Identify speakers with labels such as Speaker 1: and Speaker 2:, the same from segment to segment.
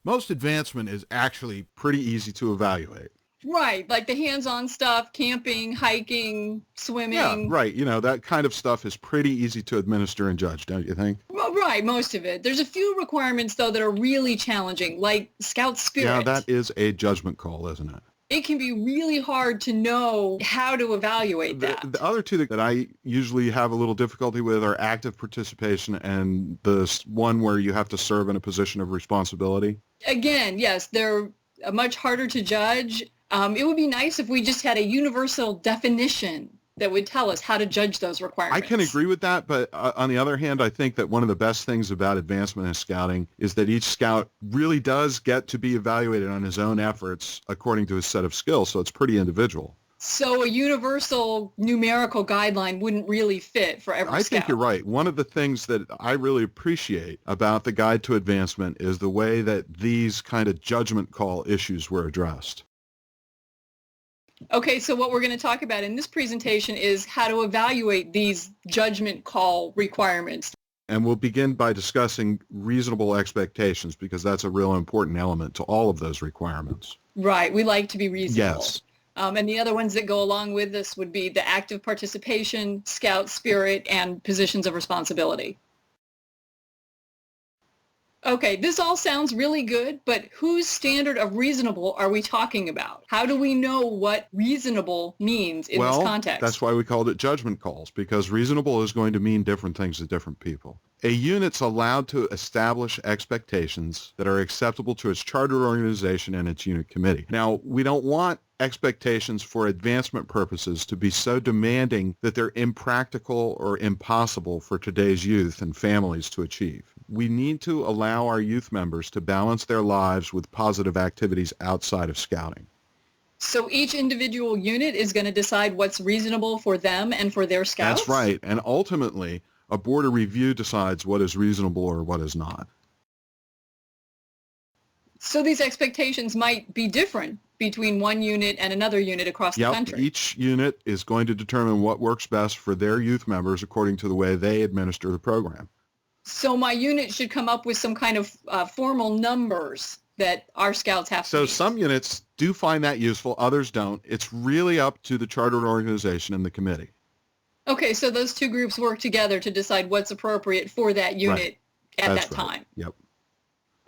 Speaker 1: Most advancement is actually pretty easy to evaluate.
Speaker 2: Right, like the hands-on stuff, camping, hiking,
Speaker 1: Yeah,
Speaker 2: swimming.
Speaker 1: right. That kind of stuff is pretty easy to administer and judge, don't you think?
Speaker 2: Well, right, most of it. There's a few requirements, though, that are really challenging, like Scout
Speaker 1: Yeah,
Speaker 2: Spirit.
Speaker 1: that is a judgment call, isn't it?
Speaker 2: It can be really hard to know how to evaluate that.
Speaker 1: The other two that I usually have a little difficulty with are active participation and the one where you have to serve in a position of responsibility.
Speaker 2: Again, yes, they're much harder to judge. It would be nice if we just had a universal definition that would tell us how to judge those requirements.
Speaker 1: I can agree with that, but on the other hand, I think that one of the best things about advancement in scouting is that each scout really does get to be evaluated on his own efforts according to his set of skills, so it's pretty individual.
Speaker 2: So a universal numerical guideline wouldn't really fit for every
Speaker 1: I
Speaker 2: scout.
Speaker 1: think you're right. One of the things that I really appreciate about the Guide to Advancement is the way that these kind of judgment call issues were addressed.
Speaker 2: Okay, so what we're going to talk about in this presentation is how to evaluate these judgment call requirements.
Speaker 1: And we'll begin by discussing reasonable expectations because that's a real important element to all of those requirements.
Speaker 2: Right, we like to be reasonable.
Speaker 1: Yes.
Speaker 2: And the other ones that go along with this would be the active participation, Scout Spirit, and positions of responsibility. Okay, this all sounds really good, but whose standard of reasonable are we talking about? How do we know what reasonable means in this context?
Speaker 1: That's why we called it judgment calls, because reasonable is going to mean different things to different people. A unit's allowed to establish expectations that are acceptable to its charter organization and its unit committee. Now, we don't want expectations for advancement purposes to be so demanding that they're impractical or impossible for today's youth and families to achieve. We need to allow our youth members to balance their lives with positive activities outside of scouting.
Speaker 2: So each individual unit is going to decide what's reasonable for them and for their scouts?
Speaker 1: That's right. And ultimately, a board of review decides what is reasonable or what is not.
Speaker 2: So these expectations might be different between one unit and another unit across the country.
Speaker 1: Each unit is going to determine what works best for their youth members according to the way they administer the program.
Speaker 2: So my unit should come up with some kind of formal numbers that our scouts have to meet.
Speaker 1: So some units do find that useful, others don't. It's really up to the chartered organization and the committee.
Speaker 2: Okay, so those two groups work together to decide what's appropriate for that unit at that time.
Speaker 1: Yep.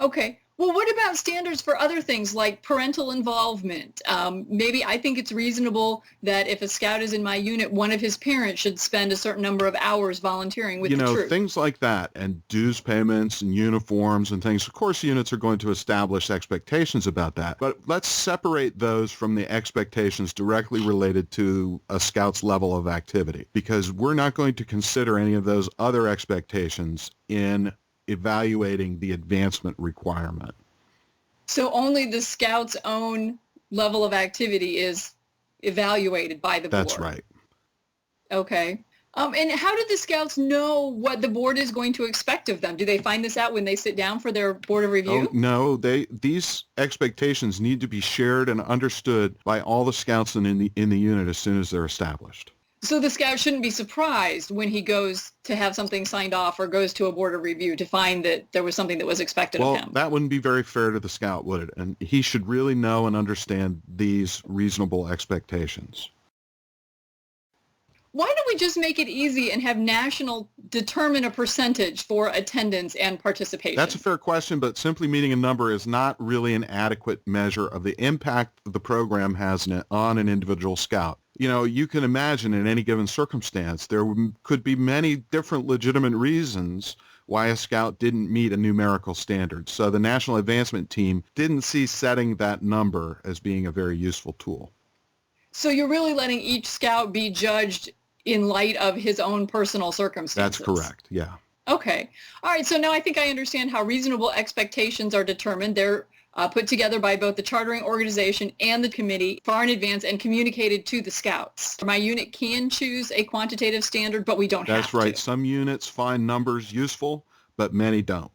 Speaker 2: Okay. Well, what about standards for other things like parental involvement? Maybe I think it's reasonable that if a scout is in my unit, one of his parents should spend a certain number of hours volunteering with the troop.
Speaker 1: Things like that, and dues payments and uniforms and things. Of course, units are going to establish expectations about that, but let's separate those from the expectations directly related to a scout's level of activity, because we're not going to consider any of those other expectations in evaluating the advancement requirement.
Speaker 2: So only the scout's own level of activity is evaluated by the board.
Speaker 1: That's right.
Speaker 2: Okay. And how do the scouts know what the board is going to expect of them? Do they find this out when they sit down for their board of review?
Speaker 1: Oh, no, these expectations need to be shared and understood by all the scouts in the unit as soon as they're established.
Speaker 2: So the scout shouldn't be surprised when he goes to have something signed off or goes to a board of review to find that there was something that was expected of him.
Speaker 1: Well, that wouldn't be very fair to the scout, would it? And he should really know and understand these reasonable expectations.
Speaker 2: Why don't we just make it easy and have national determine a percentage for attendance and participation?
Speaker 1: That's a fair question, but simply meeting a number is not really an adequate measure of the impact the program has on an individual scout. You can imagine in any given circumstance, there could be many different legitimate reasons why a scout didn't meet a numerical standard. So the National Advancement Team didn't see setting that number as being a very useful tool.
Speaker 2: So you're really letting each scout be judged in light of his own personal circumstances?
Speaker 1: That's correct, yeah.
Speaker 2: Okay. All right, so now I think I understand how reasonable expectations are determined. They're put together by both the chartering organization and the committee far in advance and communicated to the scouts. My unit can choose a quantitative standard, but we don't have to.
Speaker 1: That's right. Some units find numbers useful, but many don't.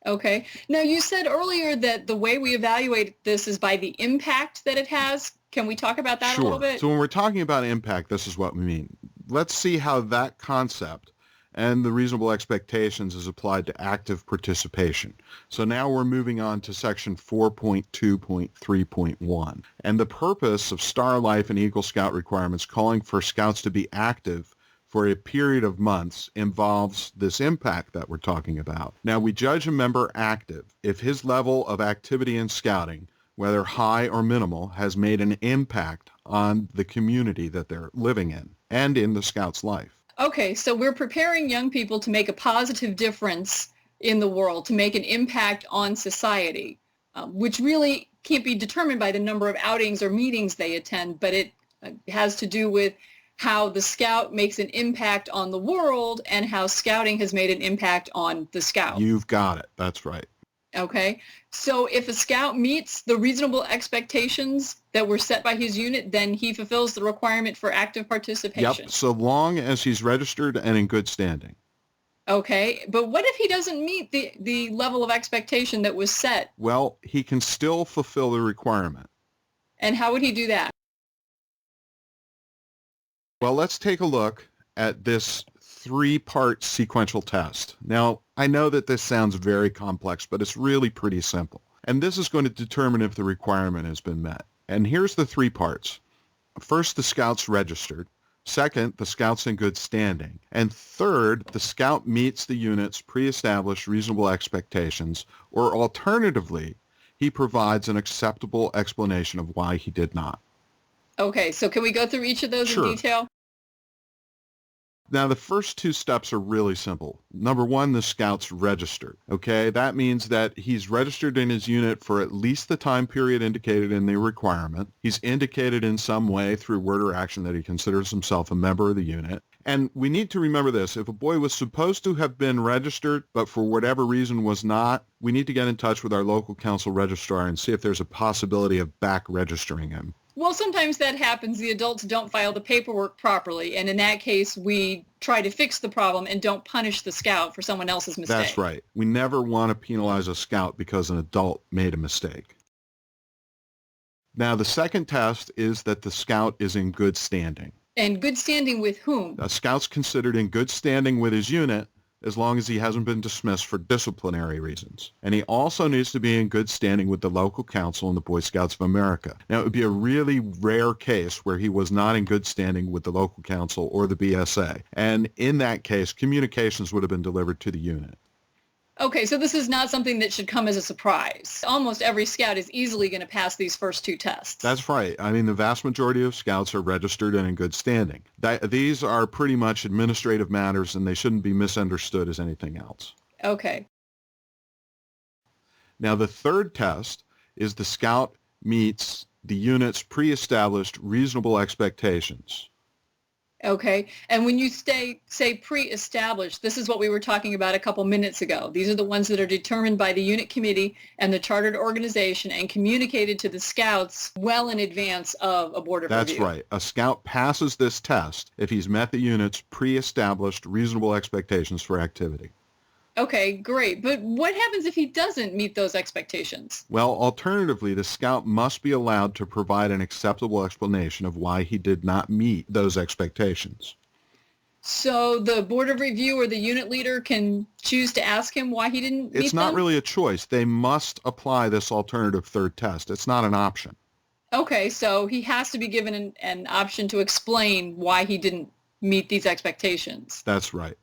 Speaker 2: Okay. Now, you said earlier that the way we evaluate this is by the impact that it has. Can we talk about that a little bit?
Speaker 1: So when we're talking about impact, this is what we mean. Let's see how that concept and the reasonable expectations is applied to active participation. So now we're moving on to section 4.2.3.1. And the purpose of Star Life and Eagle Scout requirements calling for scouts to be active for a period of months involves this impact that we're talking about. Now, we judge a member active if his level of activity in scouting, whether high or minimal, has made an impact on the community that they're living in and in the scout's life.
Speaker 2: Okay, so we're preparing young people to make a positive difference in the world, to make an impact on society, which really can't be determined by the number of outings or meetings they attend, but it has to do with how the scout makes an impact on the world and how scouting has made an impact on the scout.
Speaker 1: You've got it. That's right.
Speaker 2: Okay, so if a scout meets the reasonable expectations that were set by his unit, then he fulfills the requirement for active participation.
Speaker 1: Yep, so long as he's registered and in good standing.
Speaker 2: Okay, but what if he doesn't meet the level of expectation that was set?
Speaker 1: Well, he can still fulfill the requirement.
Speaker 2: And how would he do that?
Speaker 1: Well, let's take a look at this three-part sequential test. Now, I know that this sounds very complex, but it's really pretty simple. And this is going to determine if the requirement has been met. And here's the three parts. First, the scout's registered. Second, the scout's in good standing. And third, the scout meets the unit's pre-established reasonable expectations, or alternatively, he provides an acceptable explanation of why he did not.
Speaker 2: Okay, so can we go through each of those
Speaker 1: Sure.
Speaker 2: in detail?
Speaker 1: Now, the first two steps are really simple. Number one, the scout's registered. Okay, that means that he's registered in his unit for at least the time period indicated in the requirement. He's indicated in some way through word or action that he considers himself a member of the unit. And we need to remember this. If a boy was supposed to have been registered, but for whatever reason was not, we need to get in touch with our local council registrar and see if there's a possibility of back registering him.
Speaker 2: Well, sometimes that happens. The adults don't file the paperwork properly, and in that case, we try to fix the problem and don't punish the scout for someone else's mistake.
Speaker 1: That's right. We never want to penalize a scout because an adult made a mistake. Now, the second test is that the scout is in good standing.
Speaker 2: And good standing with whom?
Speaker 1: A scout's considered in good standing with his unit as long as he hasn't been dismissed for disciplinary reasons. And he also needs to be in good standing with the local council and the Boy Scouts of America. Now, it would be a really rare case where he was not in good standing with the local council or the BSA. And in that case, communications would have been delivered to the unit.
Speaker 2: Okay, so this is not something that should come as a surprise. Almost every scout is easily going to pass these first two tests.
Speaker 1: That's right. I mean, the vast majority of scouts are registered and in good standing. These are pretty much administrative matters, and they shouldn't be misunderstood as anything else.
Speaker 2: Okay.
Speaker 1: Now, the third test is the scout meets the unit's pre-established reasonable expectations.
Speaker 2: Okay. And when you say pre-established, this is what we were talking about a couple minutes ago. These are the ones that are determined by the unit committee and the chartered organization and communicated to the scouts well in advance of a board of review.
Speaker 1: That's right. A scout passes this test if he's met the unit's pre-established reasonable expectations for activity.
Speaker 2: Okay, great. But what happens if he doesn't meet those expectations?
Speaker 1: Well, alternatively, the scout must be allowed to provide an acceptable explanation of why he did not meet those expectations.
Speaker 2: So the board of review or the unit leader can choose to ask him why he didn't meet them?
Speaker 1: It's not really a choice. They must apply this alternative third test. It's not an option.
Speaker 2: Okay, so he has to be given an option to explain why he didn't meet these expectations.
Speaker 1: That's right.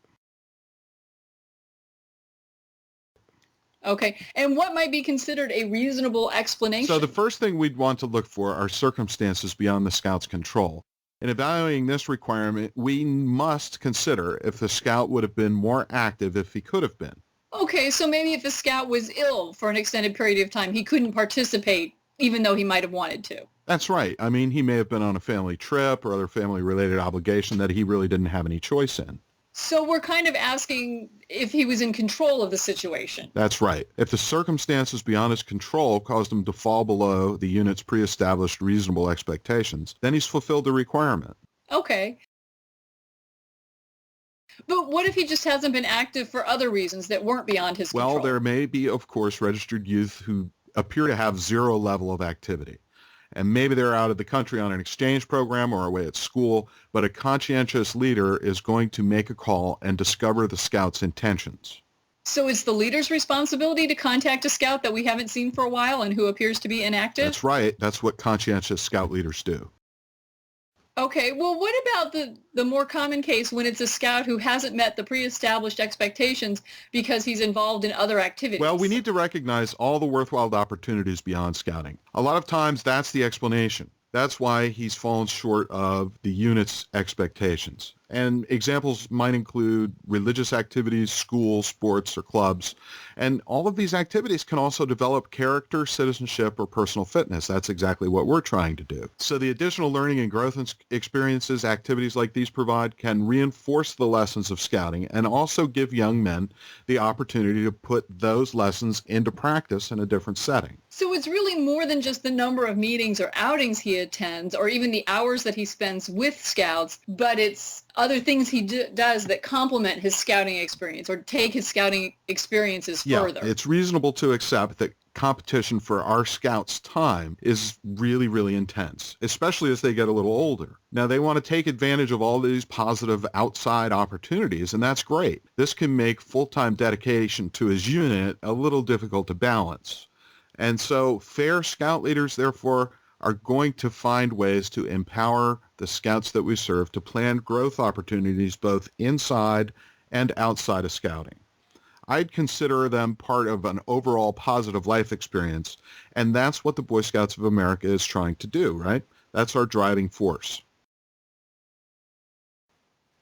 Speaker 2: Okay, and what might be considered a reasonable explanation?
Speaker 1: So the first thing we'd want to look for are circumstances beyond the scout's control. In evaluating this requirement, we must consider if the scout would have been more active if he could have been.
Speaker 2: Okay, so maybe if a scout was ill for an extended period of time, he couldn't participate even though he might have wanted to.
Speaker 1: That's right. I mean, he may have been on a family trip or other family-related obligation that he really didn't have any choice in.
Speaker 2: So we're kind of asking if he was in control of the situation.
Speaker 1: That's right. If the circumstances beyond his control caused him to fall below the unit's pre-established reasonable expectations, then he's fulfilled the requirement.
Speaker 2: Okay. But what if he just hasn't been active for other reasons that weren't beyond his control?
Speaker 1: Well, there may be, of course, registered youth who appear to have zero level of activity. and maybe they're out of the country on an exchange program or away at school, but a conscientious leader is going to make a call and discover the scout's intentions.
Speaker 2: So it's the leader's responsibility to contact a scout that we haven't seen for a while and who appears to be inactive?
Speaker 1: That's right. That's what conscientious scout leaders do.
Speaker 2: Okay, well, what about the more common case when it's a scout who hasn't met the pre-established expectations because he's involved in other activities?
Speaker 1: Well, we need to recognize all the worthwhile opportunities beyond scouting. A lot of times that's the explanation. That's why he's fallen short of the unit's expectations. And examples might include religious activities, schools, sports, or clubs. And all of these activities can also develop character, citizenship, or personal fitness. That's exactly what we're trying to do. So the additional learning and growth experiences activities like these provide can reinforce the lessons of scouting and also give young men the opportunity to put those lessons into practice in a different setting.
Speaker 2: So it's really more than just the number of meetings or outings he attends or even the hours that he spends with scouts, but it's other things he does that complement his scouting experience or take his scouting experiences further.
Speaker 1: Yeah, it's reasonable to accept that competition for our scouts' time is really, really intense, especially as they get a little older. Now, they want to take advantage of all these positive outside opportunities, and that's great. This can make full-time dedication to his unit a little difficult to balance. And so fair scout leaders, therefore, are going to find ways to empower the scouts that we serve to plan growth opportunities both inside and outside of scouting. I'd consider them part of an overall positive life experience, and that's what the Boy Scouts of America is trying to do, right? That's our driving force.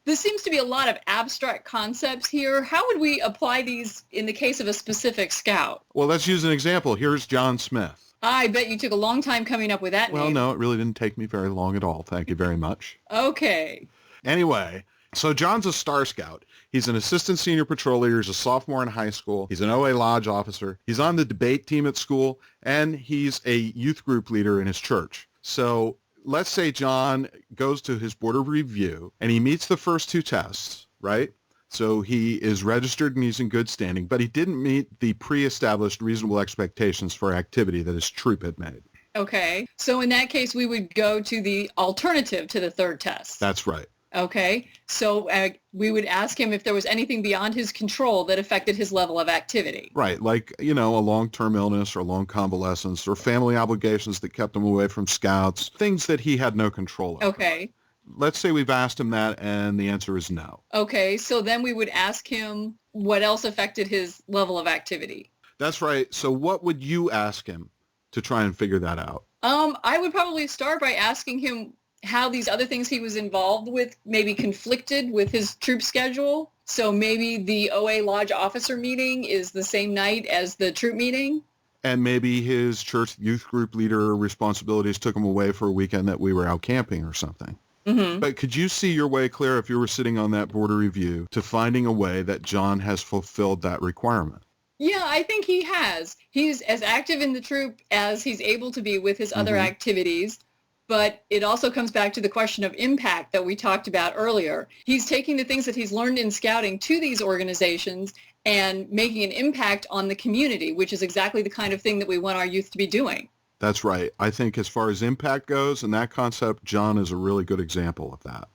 Speaker 2: There seems to be a lot of abstract concepts here. How would we apply these in the case of a specific scout?
Speaker 1: Well, let's use an example. Here's John Smith.
Speaker 2: I bet you took a long time coming up with that name.
Speaker 1: Well, no, it really didn't take me very long at all. Thank you very much.
Speaker 2: Okay.
Speaker 1: Anyway, so John's a Star Scout. He's an assistant senior patrol leader. He's a sophomore in high school. He's an OA Lodge officer. He's on the debate team at school, and he's a youth group leader in his church. So let's say John goes to his board of review, and he meets the first two tests, right? So he is registered and he's in good standing, but he didn't meet the pre-established reasonable expectations for activity that his troop had made.
Speaker 2: Okay. So in that case, we would go to the alternative to the third test.
Speaker 1: That's right.
Speaker 2: Okay. So we would ask him if there was anything beyond his control that affected his level of activity.
Speaker 1: Right. Like, a long-term illness or long convalescence or family obligations that kept him away from scouts, things that he had no control over.
Speaker 2: Okay.
Speaker 1: Let's say we've asked him that and the answer is no.
Speaker 2: Okay. So then we would ask him what else affected his level of activity.
Speaker 1: That's right. So what would you ask him to try and figure that out?
Speaker 2: I would probably start by asking him how these other things he was involved with maybe conflicted with his troop schedule. So maybe the OA Lodge officer meeting is the same night as the troop meeting.
Speaker 1: And maybe his church youth group leader responsibilities took him away for a weekend that we were out camping or something.
Speaker 2: Mm-hmm.
Speaker 1: But could you see your way clear if you were sitting on that board of review to finding a way that John has fulfilled that requirement?
Speaker 2: Yeah, I think he has. He's as active in the troop as he's able to be with his other activities. But it also comes back to the question of impact that we talked about earlier. He's taking the things that he's learned in scouting to these organizations and making an impact on the community, which is exactly the kind of thing that we want our youth to be doing.
Speaker 1: That's right. I think as far as impact goes and that concept, John is a really good example of that.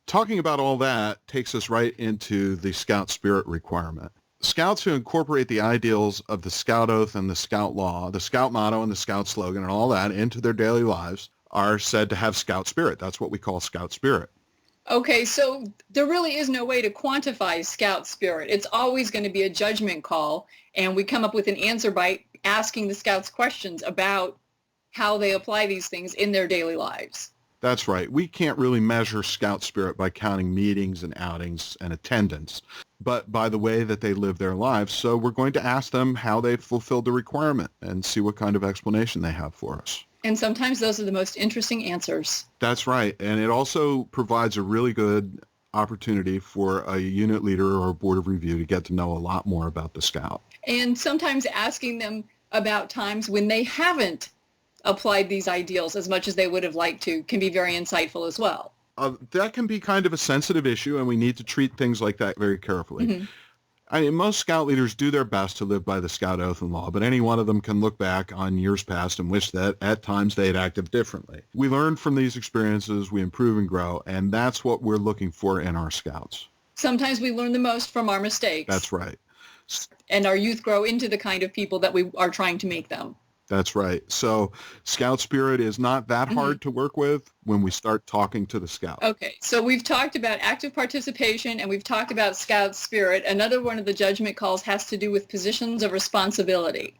Speaker 1: Talking about all that takes us right into the Scout Spirit requirement. Scouts who incorporate the ideals of the Scout Oath and the Scout Law, the Scout motto and the Scout slogan and all that into their daily lives are said to have Scout Spirit. That's what we call Scout Spirit.
Speaker 2: Okay, so there really is no way to quantify Scout Spirit. It's always going to be a judgment call, and we come up with an answer by asking the Scouts questions about how they apply these things in their daily lives.
Speaker 1: That's right. We can't really measure Scout Spirit by counting meetings and outings and attendance, but by the way that they live their lives. So we're going to ask them how they fulfilled the requirement and see what kind of explanation they have for us.
Speaker 2: And sometimes those are the most interesting answers.
Speaker 1: That's right. And it also provides a really good opportunity for a unit leader or a board of review to get to know a lot more about the Scout.
Speaker 2: And sometimes asking them about times when they haven't applied these ideals as much as they would have liked to can be very insightful as well.
Speaker 1: That can be kind of a sensitive issue, and we need to treat things like that very carefully. I mean, most Scout leaders do their best to live by the Scout oath and law, but any one of them can look back on years past and wish that at times they had acted differently. We learn from these experiences, we improve and grow, and that's what we're looking for in our Scouts.
Speaker 2: Sometimes we learn the most from our mistakes.
Speaker 1: That's right.
Speaker 2: And our youth grow into the kind of people that we are trying to make them.
Speaker 1: That's right. So Scout spirit is not that hard to work with when we start talking to the Scout.
Speaker 2: Okay, so we've talked about active participation and we've talked about Scout spirit. Another one of the judgment calls has to do with positions of responsibility.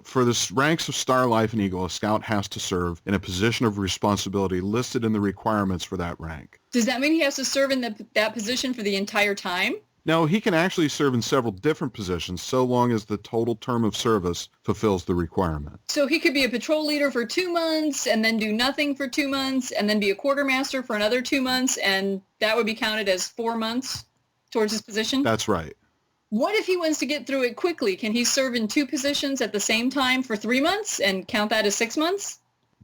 Speaker 1: For the ranks of Star, Life, and Eagle, a Scout has to serve in a position of responsibility listed in the requirements for that rank.
Speaker 2: Does that mean he has to serve in that position for the entire time?
Speaker 1: No, he can actually serve in several different positions so long as the total term of service fulfills the requirement.
Speaker 2: So he could be a patrol leader for 2 months and then do nothing for 2 months and then be a quartermaster for another 2 months, and that would be counted as 4 months towards his position?
Speaker 1: That's right.
Speaker 2: What if he wants to get through it quickly? Can he serve in 2 positions at the same time for 3 months and count that as 6 months?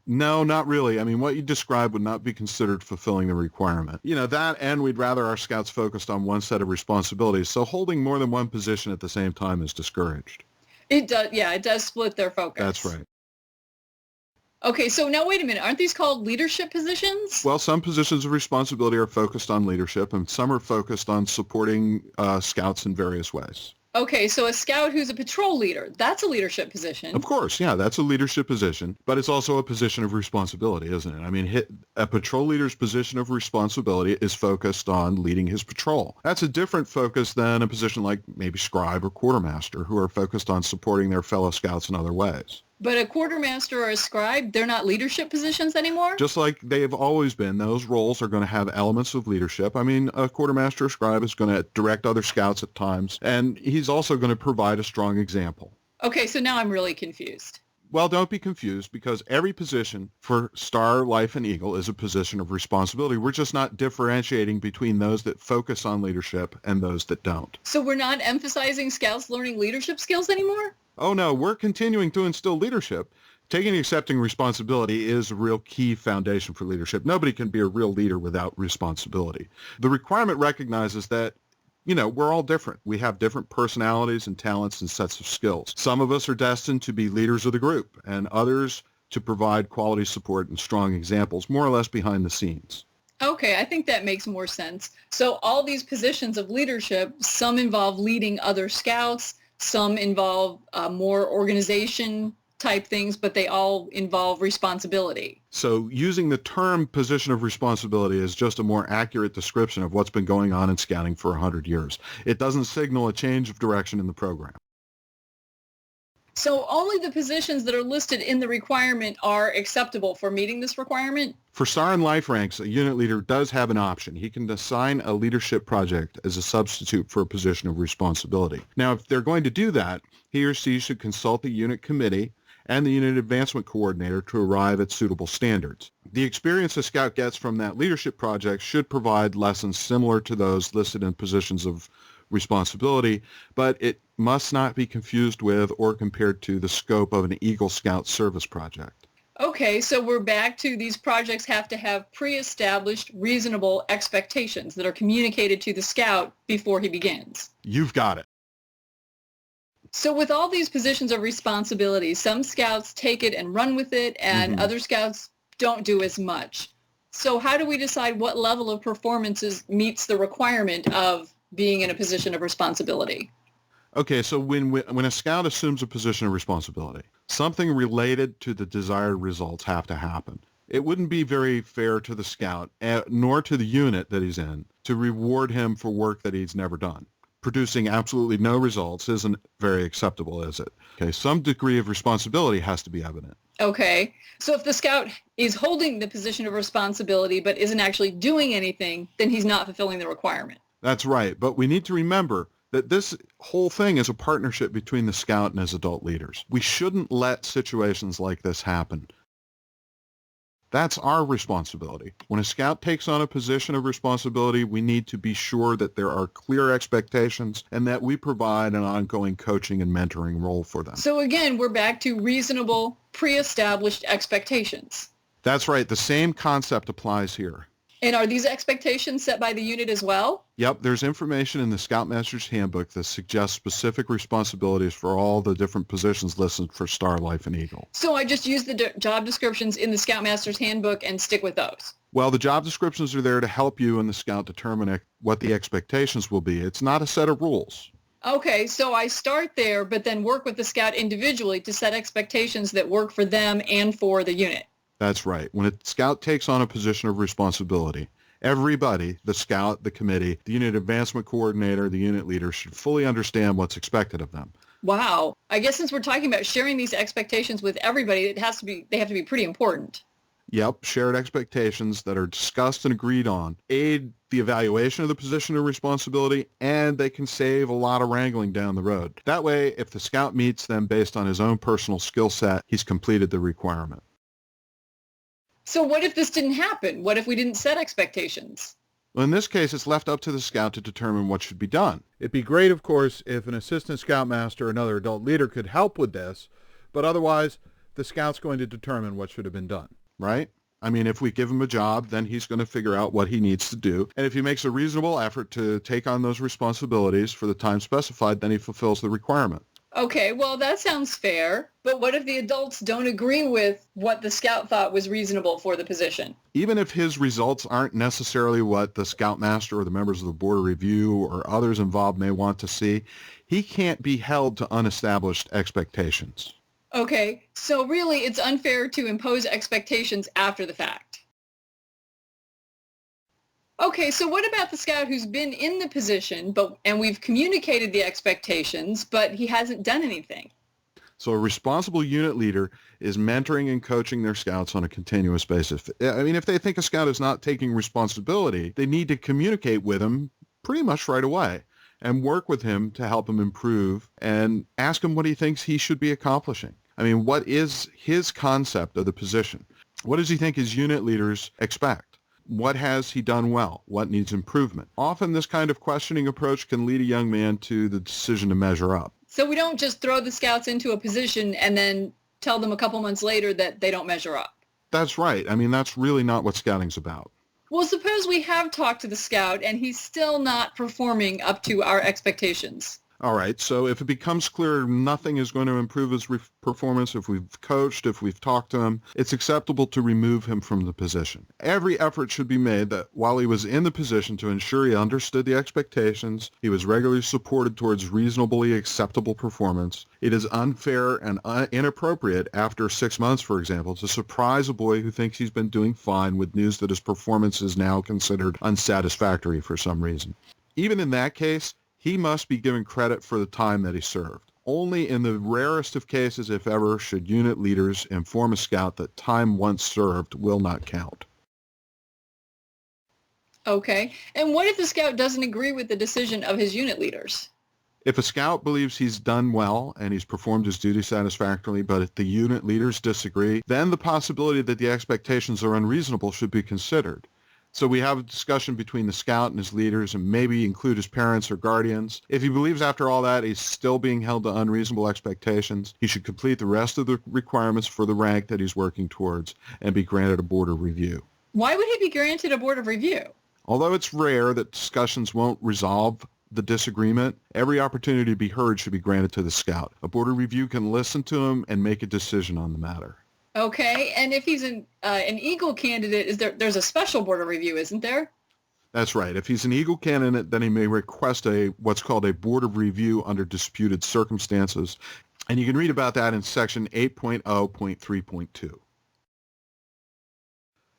Speaker 1: No, not really. I mean, what you described would not be considered fulfilling the requirement. You know, that and we'd rather our Scouts focused on one set of responsibilities, so holding more than one position at the same time is discouraged.
Speaker 2: It does, yeah, it does split their focus.
Speaker 1: That's right.
Speaker 2: Okay, so now wait a minute. Aren't these called leadership positions?
Speaker 1: Well, some positions of responsibility are focused on leadership, and some are focused on supporting Scouts in various ways.
Speaker 2: Okay, so a Scout who's a patrol leader, that's a leadership position.
Speaker 1: Of course, yeah, that's a leadership position, but it's also a position of responsibility, isn't it? I mean, a patrol leader's position of responsibility is focused on leading his patrol. That's a different focus than a position like maybe scribe or quartermaster, who are focused on supporting their fellow Scouts in other ways.
Speaker 2: But a quartermaster or a scribe, they're not leadership positions anymore?
Speaker 1: Just like they have always been, those roles are going to have elements of leadership. I mean, a quartermaster or scribe is going to direct other Scouts at times, and he's also going to provide a strong example.
Speaker 2: Okay, so now I'm really confused.
Speaker 1: Well, don't be confused, because every position for Star, Life, and Eagle is a position of responsibility. We're just not differentiating between those that focus on leadership and those that don't.
Speaker 2: So we're not emphasizing Scouts learning leadership skills anymore?
Speaker 1: Oh, no, we're continuing to instill leadership. Taking and accepting responsibility is a real key foundation for leadership. Nobody can be a real leader without responsibility. The requirement recognizes that, you know, we're all different. We have different personalities and talents and sets of skills. Some of us are destined to be leaders of the group, and others to provide quality support and strong examples, more or less behind the scenes.
Speaker 2: Okay, I think that makes more sense. So all these positions of leadership, some involve leading other Scouts, some involve more organization type things, but they all involve responsibility.
Speaker 1: So using the term position of responsibility is just a more accurate description of what's been going on in Scouting for 100 years. It doesn't signal a change of direction in the program.
Speaker 2: So only the positions that are listed in the requirement are acceptable for meeting this requirement?
Speaker 1: For Star and Life ranks, a unit leader does have an option. He can assign a leadership project as a substitute for a position of responsibility. Now, if they're going to do that, he or she should consult the unit committee and the unit advancement coordinator to arrive at suitable standards. The experience a Scout gets from that leadership project should provide lessons similar to those listed in positions of responsibility, but it must not be confused with or compared to the scope of an Eagle Scout service project.
Speaker 2: Okay, so we're back to these projects have to have pre-established reasonable expectations that are communicated to the Scout before he begins.
Speaker 1: You've got it.
Speaker 2: So with all these positions of responsibility, some Scouts take it and run with it, and other Scouts don't do as much. So how do we decide what level of performance meets the requirement of being in a position of responsibility?
Speaker 1: Okay, so when a Scout assumes a position of responsibility, something related to the desired results have to happen. It wouldn't be very fair to the Scout, nor to the unit that he's in, to reward him for work that he's never done. Producing absolutely no results isn't very acceptable, is it? Okay, some degree of responsibility has to be evident.
Speaker 2: Okay, so if the Scout is holding the position of responsibility but isn't actually doing anything, then he's not fulfilling the requirement.
Speaker 1: That's right, but we need to remember that this whole thing is a partnership between the Scout and his adult leaders. We shouldn't let situations like this happen. That's our responsibility. When a Scout takes on a position of responsibility, we need to be sure that there are clear expectations and that we provide an ongoing coaching and mentoring role for them.
Speaker 2: So again, we're back to reasonable, pre-established expectations.
Speaker 1: That's right. The same concept applies here.
Speaker 2: And are these expectations set by the unit as well?
Speaker 1: Yep, there's information in the Scoutmaster's Handbook that suggests specific responsibilities for all the different positions listed for Star, Life, and Eagle.
Speaker 2: So I just use the job descriptions in the Scoutmaster's Handbook and stick with those?
Speaker 1: Well, the job descriptions are there to help you and the Scout determine what the expectations will be. It's not a set of rules.
Speaker 2: Okay, so I start there, but then work with the Scout individually to set expectations that work for them and for the unit.
Speaker 1: That's right. When a Scout takes on a position of responsibility, everybody, the Scout, the committee, the unit advancement coordinator, the unit leader, should fully understand what's expected of them.
Speaker 2: Wow. I guess since we're talking about sharing these expectations with everybody, they have to be pretty important.
Speaker 1: Yep, shared expectations that are discussed and agreed on aid the evaluation of the position of responsibility, and they can save a lot of wrangling down the road. That way, if the Scout meets them based on his own personal skill set, he's completed the requirement.
Speaker 2: So what if this didn't happen? What if we didn't set expectations?
Speaker 1: Well, in this case, it's left up to the Scout to determine what should be done. It'd be great, of course, if an assistant Scoutmaster or another adult leader could help with this, but otherwise, the Scout's going to determine what should have been done, right? I mean, if we give him a job, then he's going to figure out what he needs to do. And if he makes a reasonable effort to take on those responsibilities for the time specified, then he fulfills the requirement.
Speaker 2: Okay, well, that sounds fair. But what if the adults don't agree with what the Scout thought was reasonable for the position?
Speaker 1: Even if his results aren't necessarily what the Scoutmaster or the members of the Board of Review or others involved may want to see, he can't be held to unestablished expectations.
Speaker 2: Okay, so really it's unfair to impose expectations after the fact. Okay, so what about the Scout who's been in the position, and we've communicated the expectations, but he hasn't done anything?
Speaker 1: So a responsible unit leader is mentoring and coaching their Scouts on a continuous basis. I mean, if they think a Scout is not taking responsibility, they need to communicate with him pretty much right away and work with him to help him improve and ask him what he thinks he should be accomplishing. I mean, what is his concept of the position? What does he think his unit leaders expect? What has he done well? What needs improvement? Often this kind of questioning approach can lead a young man to the decision to measure up.
Speaker 2: So we don't just throw the Scouts into a position and then tell them a couple months later that they don't measure up.
Speaker 1: That's right. I mean, that's really not what scouting's about.
Speaker 2: Well, suppose we have talked to the Scout and he's still not performing up to our expectations.
Speaker 1: All right, so if it becomes clear nothing is going to improve his performance, if we've coached, if we've talked to him, it's acceptable to remove him from the position. Every effort should be made that while he was in the position to ensure he understood the expectations, he was regularly supported towards reasonably acceptable performance. It is unfair and inappropriate after 6 months, for example, to surprise a boy who thinks he's been doing fine with news that his performance is now considered unsatisfactory for some reason. Even in that case, he must be given credit for the time that he served. Only in the rarest of cases, if ever, should unit leaders inform a Scout that time once served will not count.
Speaker 2: Okay, and what if the Scout doesn't agree with the decision of his unit leaders?
Speaker 1: If a Scout believes he's done well and he's performed his duty satisfactorily, but if the unit leaders disagree, then the possibility that the expectations are unreasonable should be considered. So we have a discussion between the Scout and his leaders and maybe include his parents or guardians. If he believes after all that he's still being held to unreasonable expectations, he should complete the rest of the requirements for the rank that he's working towards and be granted a board of review.
Speaker 2: Why would he be granted a board of review?
Speaker 1: Although it's rare that discussions won't resolve the disagreement, every opportunity to be heard should be granted to the Scout. A board of review can listen to him and make a decision on the matter.
Speaker 2: Okay, and if he's an Eagle candidate, there's a special board of review, isn't there?
Speaker 1: That's right. If he's an Eagle candidate, then he may request what's called a board of review under disputed circumstances. And you can read about that in section 8.0.3.2.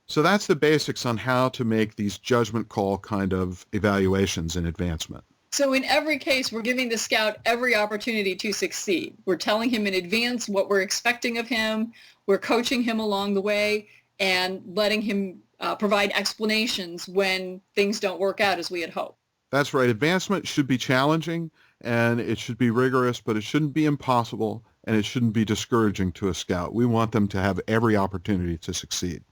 Speaker 1: So that's the basics on how to make these judgment call kind of evaluations in advancement.
Speaker 2: So in every case, we're giving the Scout every opportunity to succeed. We're telling him in advance what we're expecting of him. We're coaching him along the way and letting him provide explanations when things don't work out as we had hoped.
Speaker 1: That's right. Advancement should be challenging and it should be rigorous, but it shouldn't be impossible and it shouldn't be discouraging to a Scout. We want them to have every opportunity to succeed.